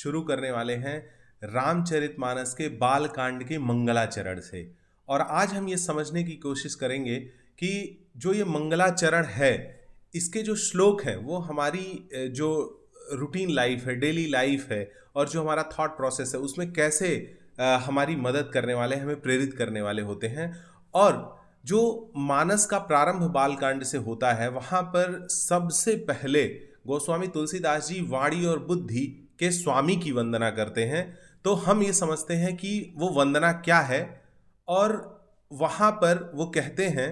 शुरू करने वाले हैं रामचरितमानस के बाल कांड के मंगलाचरण से। और आज हम ये समझने की कोशिश करेंगे कि जो ये मंगलाचरण है, इसके जो श्लोक हैं वो हमारी जो रूटीन लाइफ है, डेली लाइफ है, और जो हमारा थॉट प्रोसेस है उसमें कैसे हमारी मदद करने वाले, हमें प्रेरित करने वाले होते हैं। और जो मानस का प्रारंभ बालकांड से होता है, वहाँ पर सबसे पहले गोस्वामी तुलसीदास जी वाणी और बुद्धि के स्वामी की वंदना करते हैं। तो हम ये समझते हैं कि वो वंदना क्या है, और वहाँ पर वो कहते हैं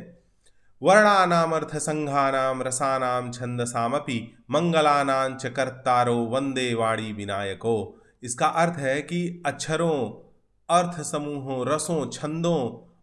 वर्णानाम अर्थ संघानाम रसानाम छंदसामपि मंगलानां च कर्तारो वंदे वाणी विनायको। इसका अर्थ है कि अक्षरों, अर्थ समूहों, रसों, छंदों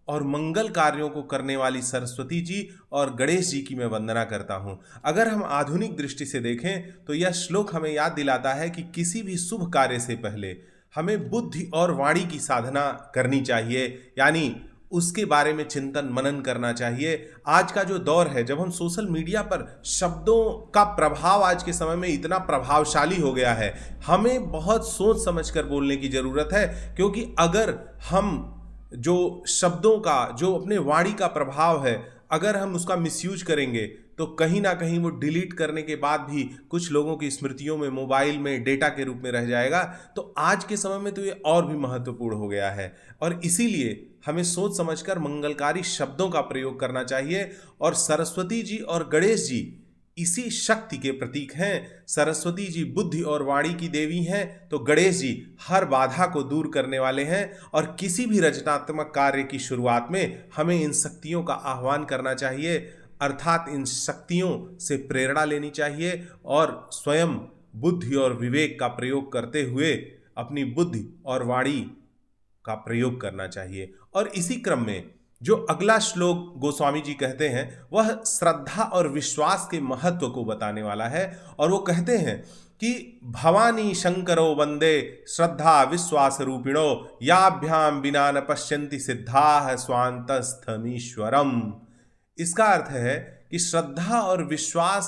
और मंगल कार्यों को करने वाली सरस्वती जी और गणेश जी की मैं वंदना करता हूँ। अगर हम आधुनिक दृष्टि से देखें तो यह श्लोक हमें याद दिलाता है कि किसी भी शुभ कार्य से पहले हमें बुद्धि और वाणी की साधना करनी चाहिए, यानी उसके बारे में चिंतन मनन करना चाहिए। आज का जो दौर है, जब हम सोशल मीडिया पर शब्दों का प्रभाव आज के समय में इतना प्रभावशाली हो गया है, हमें बहुत सोच समझकर बोलने की ज़रूरत है। क्योंकि अगर हम जो शब्दों का, जो अपने वाणी का प्रभाव है, अगर हम उसका मिसयूज करेंगे तो कहीं ना कहीं वो डिलीट करने के बाद भी कुछ लोगों की स्मृतियों में, मोबाइल में डेटा के रूप में रह जाएगा। तो आज के समय में तो ये और भी महत्वपूर्ण हो गया है, और इसीलिए हमें सोच समझकर मंगलकारी शब्दों का प्रयोग करना चाहिए। और सरस्वती जी और गणेश जी इसी शक्ति के प्रतीक हैं। सरस्वती जी बुद्धि और वाणी की देवी हैं, तो गणेश जी हर बाधा को दूर करने वाले हैं। और किसी भी रचनात्मक कार्य की शुरुआत में हमें इन शक्तियों का आह्वान करना चाहिए, अर्थात इन शक्तियों से प्रेरणा लेनी चाहिए और स्वयं बुद्धि और विवेक का प्रयोग करते हुए अपनी बुद्धि और वाणी का प्रयोग करना चाहिए। और इसी क्रम में जो अगला श्लोक गोस्वामी जी कहते हैं वह श्रद्धा और विश्वास के महत्व को बताने वाला है। और वो कहते हैं कि भवानी शंकरो वंदे श्रद्धा विश्वास रूपिणो याभ्याम बिना न पश्यन्ति सिद्धाः स्वान्तस्थमीश्वरम। इसका अर्थ है कि श्रद्धा और विश्वास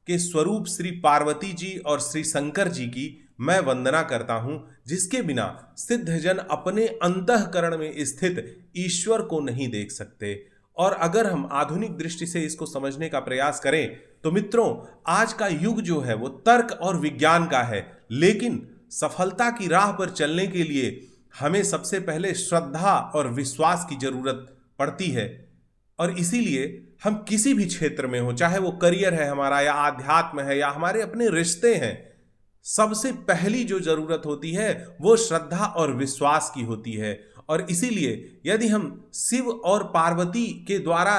के स्वरूप श्री पार्वती जी और श्री शंकर जी की मैं वंदना करता हूं, जिसके बिना सिद्धजन अपने अंतःकरण में स्थित ईश्वर को नहीं देख सकते। और अगर हम आधुनिक दृष्टि से इसको समझने का प्रयास करें तो मित्रों, आज का युग जो है वो तर्क और विज्ञान का है, लेकिन सफलता की राह पर चलने के लिए हमें सबसे पहले श्रद्धा और विश्वास की जरूरत पड़ती है। और इसीलिए हम किसी भी क्षेत्र में हो, चाहे वो करियर है हमारा, या आध्यात्म है, या हमारे अपने रिश्ते हैं, सबसे पहली जो जरूरत होती है वो श्रद्धा और विश्वास की होती है। और इसीलिए यदि हम शिव और पार्वती के द्वारा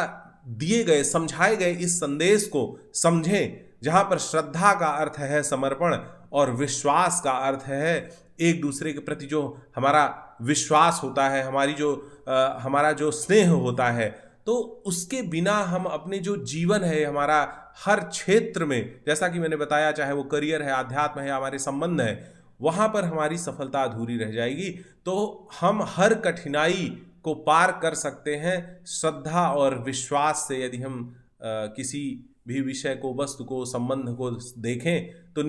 दिए गए, समझाए गए इस संदेश को समझें, जहां पर श्रद्धा का अर्थ है समर्पण और विश्वास का अर्थ है एक दूसरे के प्रति जो हमारा विश्वास होता है, हमारा जो स्नेह होता है, तो उसके बिना हम अपने जो जीवन है हमारा हर क्षेत्र में, जैसा कि मैंने बताया, चाहे वो करियर है, आध्यात्म है, हमारे संबंध है, वहाँ पर हमारी सफलता अधूरी रह जाएगी। तो हम हर कठिनाई को पार कर सकते हैं श्रद्धा और विश्वास से। यदि हम किसी भी विषय को, वस्तु को, संबंध को देखें तो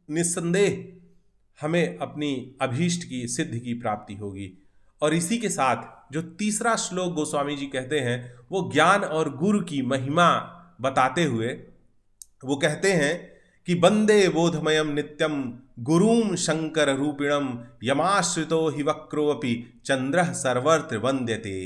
निस्संदेह हमें अपनी अभीष्ट की, सिद्धि की प्राप्ति होगी। और इसी के साथ जो तीसरा श्लोक गोस्वामी जी कहते हैं वो ज्ञान और गुरु की महिमा बताते हुए वो कहते हैं कि वंदे बोधमयम नित्यम गुरुम शंकर रूपिणम यमाश्रितो हि वक्रोऽपि चंद्रः सर्वत्र वंद्यते।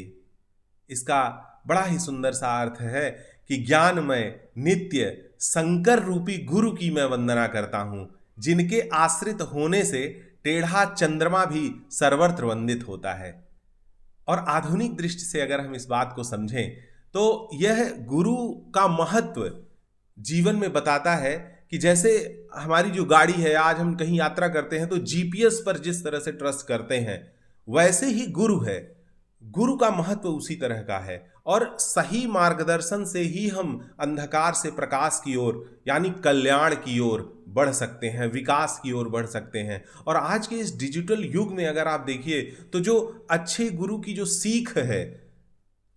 इसका बड़ा ही सुंदर सा अर्थ है कि ज्ञानमय नित्य शंकर रूपी गुरु की मैं वंदना करता हूँ, जिनके आश्रित होने से टेढ़ा चंद्रमा भी सर्वत्र वंदित होता है। और आधुनिक दृष्टि से अगर हम इस बात को समझें तो यह गुरु का महत्व जीवन में बताता है कि जैसे हमारी जो गाड़ी है, आज हम कहीं यात्रा करते हैं तो जीपीएस पर जिस तरह से ट्रस्ट करते हैं, वैसे ही गुरु है। गुरु का महत्व उसी तरह का है, और सही मार्गदर्शन से ही हम अंधकार से प्रकाश की ओर, यानी कल्याण की ओर बढ़ सकते हैं, विकास की ओर बढ़ सकते हैं। और आज के इस डिजिटल युग में अगर आप देखिए तो जो अच्छे गुरु की जो सीख है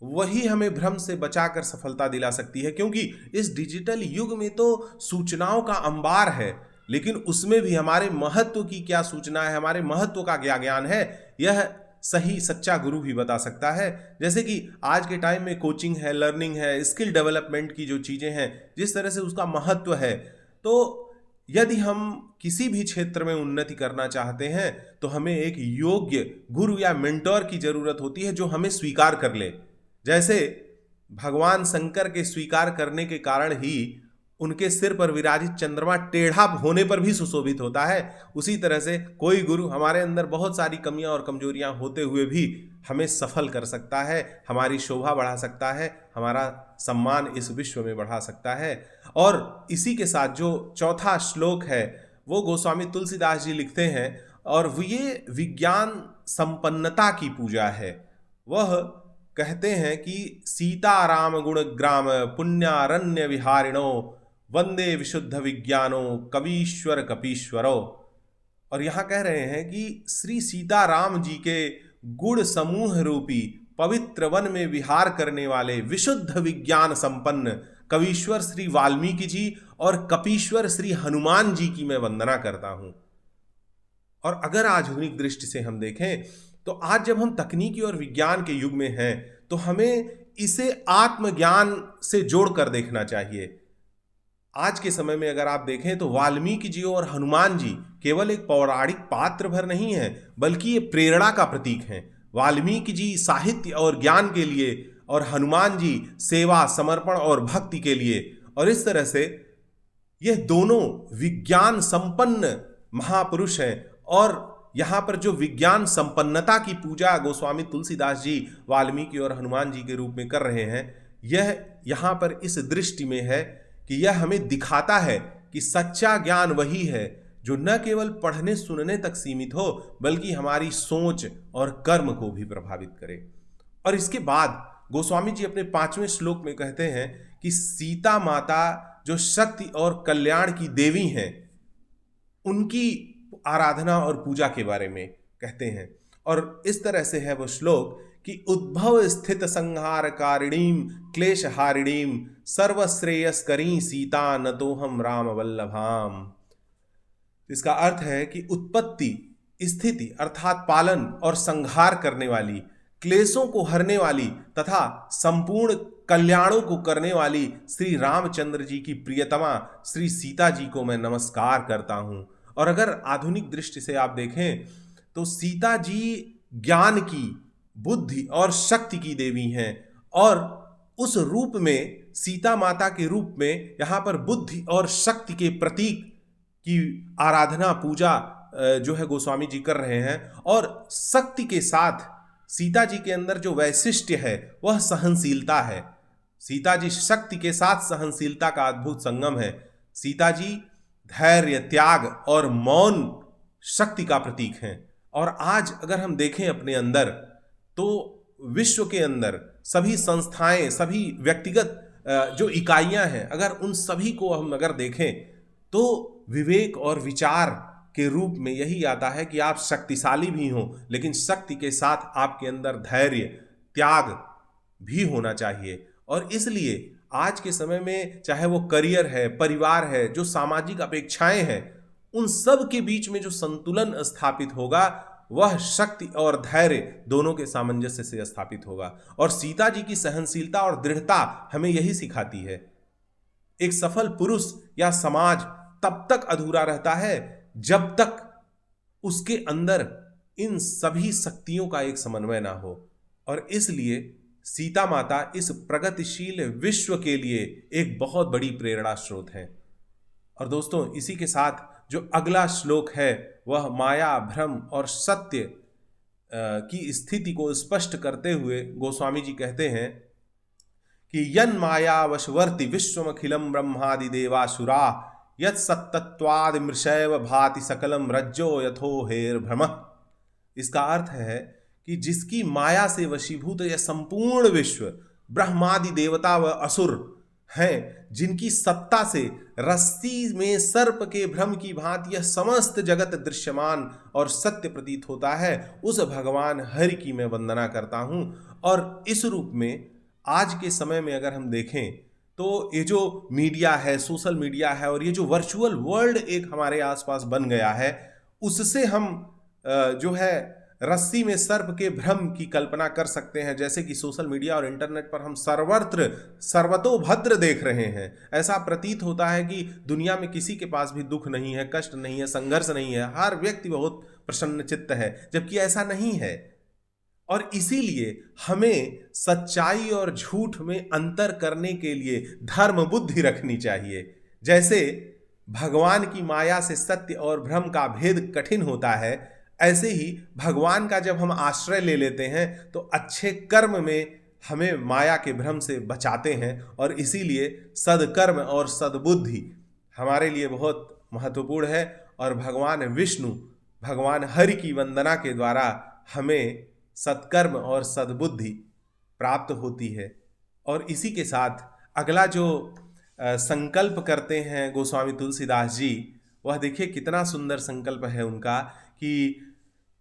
वही हमें भ्रम से बचाकर सफलता दिला सकती है। क्योंकि इस डिजिटल युग में तो सूचनाओं का अंबार है, लेकिन उसमें भी हमारे महत्व की क्या सूचना है, हमारे महत्व का क्या ज्ञान है, यह सही सच्चा गुरु भी बता सकता है। जैसे कि आज के टाइम में कोचिंग है, लर्निंग है, स्किल डेवलपमेंट की जो चीज़ें हैं, जिस तरह से उसका महत्व है, तो यदि हम किसी भी क्षेत्र में उन्नति करना चाहते हैं तो हमें एक योग्य गुरु या मेंटोर की जरूरत होती है जो हमें स्वीकार कर ले। जैसे भगवान शंकर के स्वीकार करने के कारण ही उनके सिर पर विराजित चंद्रमा टेढ़ा होने पर भी सुशोभित होता है, उसी तरह से कोई गुरु हमारे अंदर बहुत सारी कमियां और कमजोरियां होते हुए भी हमें सफल कर सकता है, हमारी शोभा बढ़ा सकता है, हमारा सम्मान इस विश्व में बढ़ा सकता है। और इसी के साथ जो चौथा श्लोक है वो गोस्वामी तुलसीदास जी लिखते हैं, और वो ये विज्ञान संपन्नता की पूजा है। वह कहते हैं कि सीताराम गुण ग्राम पुण्यारण्य विहारिणो वंदे विशुद्ध विज्ञानो कवीश्वर कपीश्वरो। और यहाँ कह रहे हैं कि श्री सीताराम जी के गुण समूह रूपी पवित्र वन में विहार करने वाले विशुद्ध विज्ञान संपन्न कवीश्वर श्री वाल्मीकि जी और कपीश्वर श्री हनुमान जी की मैं वंदना करता हूं। और अगर आधुनिक दृष्टि से हम देखें तो आज जब हम तकनीकी और विज्ञान के युग में हैं तो हमें इसे आत्मज्ञान से जोड़कर देखना चाहिए। आज के समय में अगर आप देखें तो वाल्मीकि जी और हनुमान जी केवल एक पौराणिक पात्र भर नहीं है, बल्कि ये प्रेरणा का प्रतीक हैं। वाल्मीकि जी साहित्य और ज्ञान के लिए और हनुमान जी सेवा, समर्पण और भक्ति के लिए। और इस तरह से ये दोनों विज्ञान संपन्न महापुरुष हैं। और यहाँ पर जो विज्ञान संपन्नता की पूजा गोस्वामी तुलसीदास जी वाल्मीकि और हनुमान जी के रूप में कर रहे हैं, यह यहाँ पर इस दृष्टि में है कि यह हमें दिखाता है कि सच्चा ज्ञान वही है जो न केवल पढ़ने सुनने तक सीमित हो, बल्कि हमारी सोच और कर्म को भी प्रभावित करे। और इसके बाद गोस्वामी जी अपने 5वें श्लोक में कहते हैं कि सीता माता जो शक्ति और कल्याण की देवी हैं, उनकी आराधना और पूजा के बारे में कहते हैं। और इस तरह से है वो श्लोक कि उद्भव स्थित संहार कारिणीम क्लेश हारिणीम सर्वश्रेयस्करी सीता न तो हम राम वल्लभाम। इसका अर्थ है कि उत्पत्ति, स्थिति अर्थात पालन और संहार करने वाली, क्लेशों को हरने वाली तथा संपूर्ण कल्याणों को करने वाली श्री रामचंद्र जी की प्रियतमा श्री सीता जी को मैं नमस्कार करता हूं। और अगर आधुनिक दृष्टि से आप देखें तो सीता जी ज्ञान की, बुद्धि और शक्ति की देवी हैं। और उस रूप में, सीता माता के रूप में यहाँ पर बुद्धि और शक्ति के प्रतीक की आराधना पूजा जो है गोस्वामी जी कर रहे हैं। और शक्ति के साथ सीता जी के अंदर जो वैशिष्ट्य है वह सहनशीलता है। सीता जी शक्ति के साथ सहनशीलता का अद्भुत संगम है। सीता जी धैर्य, त्याग और मौन शक्ति का प्रतीक हैं। और आज अगर हम देखें अपने अंदर तो विश्व के अंदर सभी संस्थाएं, सभी व्यक्तिगत जो इकाइयां हैं, अगर उन सभी को हम अगर देखें तो विवेक और विचार के रूप में यही आता है कि आप शक्तिशाली भी हों, लेकिन शक्ति के साथ आपके अंदर धैर्य, त्याग भी होना चाहिए। और इसलिए आज के समय में चाहे वो करियर है, परिवार है, जो सामाजिक अपेक्षाएं हैं, उन सब के बीच में जो संतुलन स्थापित होगा वह शक्ति और धैर्य दोनों के सामंजस्य से स्थापित होगा। और सीता जी की सहनशीलता और दृढ़ता हमें यही सिखाती है। एक सफल पुरुष या समाज तब तक अधूरा रहता है जब तक उसके अंदर इन सभी शक्तियों का एक समन्वय ना हो। और इसलिए सीता माता इस प्रगतिशील विश्व के लिए एक बहुत बड़ी प्रेरणा स्रोत है। और दोस्तों, इसी के साथ जो अगला श्लोक है वह माया, भ्रम और सत्य की स्थिति को स्पष्ट करते हुए गोस्वामी जी कहते हैं कि यन माया वशवर्ति विश्वमखिलम ब्रह्मादि देवासुरा यत् सत्तत्वाद मृषैव भाति सकलम रज्जो यथो हेर भ्रम। इसका अर्थ है कि जिसकी माया से वशीभूत यह संपूर्ण विश्व, ब्रह्मादि देवता व असुर हैं, जिनकी सत्ता से रस्सी में सर्प के भ्रम की भांति यह समस्त जगत दृश्यमान और सत्य प्रतीत होता है, उस भगवान हरि की मैं वंदना करता हूं। और इस रूप में आज के समय में अगर हम देखें तो ये जो मीडिया है, सोशल मीडिया है और ये जो वर्चुअल वर्ल्ड एक हमारे आसपास बन गया है, उससे हम जो है रस्सी में सर्प के भ्रम की कल्पना कर सकते हैं। जैसे कि सोशल मीडिया और इंटरनेट पर हम सर्वत्र सर्वतोभद्र देख रहे हैं। ऐसा प्रतीत होता है कि दुनिया में किसी के पास भी दुख नहीं है, कष्ट नहीं है, संघर्ष नहीं है, हर व्यक्ति बहुत प्रसन्न चित्त है, जबकि ऐसा नहीं है। और इसीलिए हमें सच्चाई और झूठ में अंतर करने के लिए धर्म बुद्धि रखनी चाहिए। जैसे भगवान की माया से सत्य और भ्रम का भेद कठिन होता है, ऐसे ही भगवान का जब हम आश्रय ले लेते हैं तो अच्छे कर्म में हमें माया के भ्रम से बचाते हैं। और इसीलिए सदकर्म और सद्बुद्धि हमारे लिए बहुत महत्वपूर्ण है। और भगवान विष्णु, भगवान हरि की वंदना के द्वारा हमें सत्कर्म और सद्बुद्धि प्राप्त होती है। और इसी के साथ अगला जो संकल्प करते हैं गोस्वामी तुलसीदास जी, वह देखिए कितना सुंदर संकल्प है उनका कि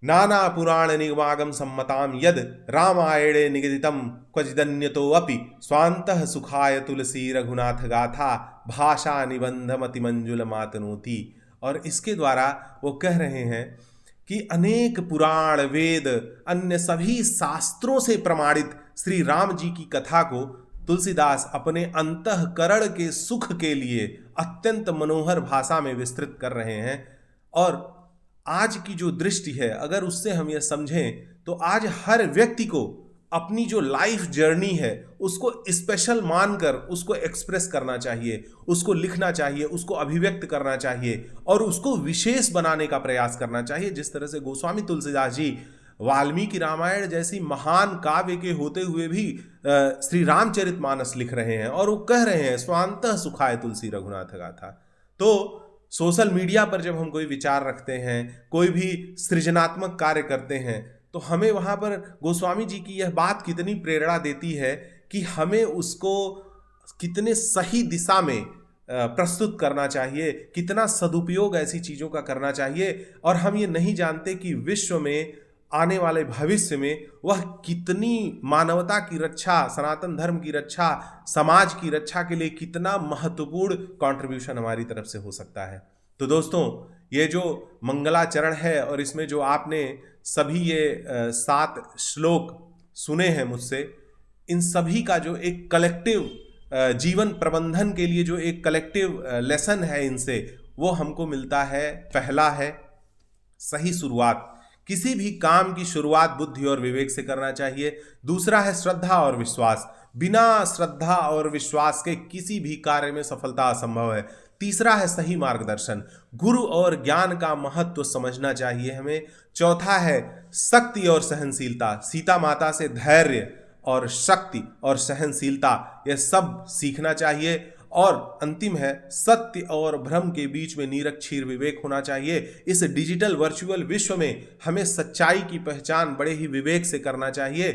नाना पुराण निगमागम सम्मताम यद रामायणे निगदितम क्वचिदन्यतो अपि स्वांतः सुखाय तुलसी रघुनाथ गाथा भाषा निबंधमति मंजुल मातनोति। और इसके द्वारा वो कह रहे हैं कि अनेक पुराण, वेद, अन्य सभी शास्त्रों से प्रमाणित श्री राम जी की कथा को तुलसीदास अपने अंतःकरण के सुख के लिए अत्यंत मनोहर भाषा में विस्तृत कर रहे हैं। और आज की जो दृष्टि है, अगर उससे हम यह समझें तो आज हर व्यक्ति को अपनी जो लाइफ जर्नी है उसको स्पेशल मानकर उसको एक्सप्रेस करना चाहिए, उसको लिखना चाहिए, उसको अभिव्यक्त करना चाहिए और उसको विशेष बनाने का प्रयास करना चाहिए। जिस तरह से गोस्वामी तुलसीदास जी वाल्मीकि रामायण जैसी महान काव्य के होते हुए भी श्री रामचरितमानस लिख रहे हैं और वो कह रहे हैं स्वांतः सुखाय तुलसी रघुनाथ गाथा। तो सोशल मीडिया पर जब हम कोई विचार रखते हैं, कोई भी सृजनात्मक कार्य करते हैं, तो हमें वहाँ पर गोस्वामी जी की यह बात कितनी प्रेरणा देती है कि हमें उसको कितने सही दिशा में प्रस्तुत करना चाहिए, कितना सदुपयोग ऐसी चीज़ों का करना चाहिए। और हम ये नहीं जानते कि विश्व में आने वाले भविष्य में वह कितनी मानवता की रक्षा, सनातन धर्म की रक्षा, समाज की रक्षा के लिए कितना महत्वपूर्ण कंट्रीब्यूशन हमारी तरफ से हो सकता है। तो दोस्तों, ये जो मंगलाचरण है और इसमें जो आपने सभी ये 7 श्लोक सुने हैं मुझसे, इन सभी का जो एक कलेक्टिव जीवन प्रबंधन के लिए जो एक कलेक्टिव लेसन है इनसे, वो हमको मिलता है। पहला है सही शुरुआत, किसी भी काम की शुरुआत बुद्धि और विवेक से करना चाहिए। दूसरा है श्रद्धा और विश्वास, बिना श्रद्धा और विश्वास के किसी भी कार्य में सफलता असंभव है। तीसरा है सही मार्गदर्शन, गुरु और ज्ञान का महत्व समझना चाहिए हमें। चौथा है शक्ति और सहनशीलता, सीता माता से धैर्य और शक्ति और सहनशीलता यह सब सीखना चाहिए। और अंतिम है सत्य और भ्रम के बीच में निरक्षीर विवेक होना चाहिए। इस डिजिटल वर्चुअल विश्व में हमें सच्चाई की पहचान बड़े ही विवेक से करना चाहिए।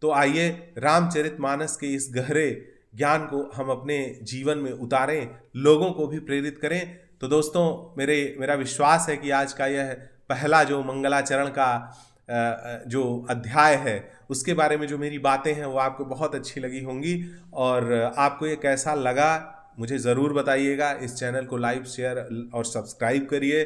तो आइए रामचरितमानस के इस गहरे ज्ञान को हम अपने जीवन में उतारें, लोगों को भी प्रेरित करें। तो दोस्तों, मेरा विश्वास है कि आज का यह पहला जो मंगलाचरण का जो अध्याय है उसके बारे में जो मेरी बातें हैं वो आपको बहुत अच्छी लगी होंगी। और आपको ये कैसा लगा मुझे ज़रूर बताइएगा। इस चैनल को लाइक, शेयर और सब्सक्राइब करिए।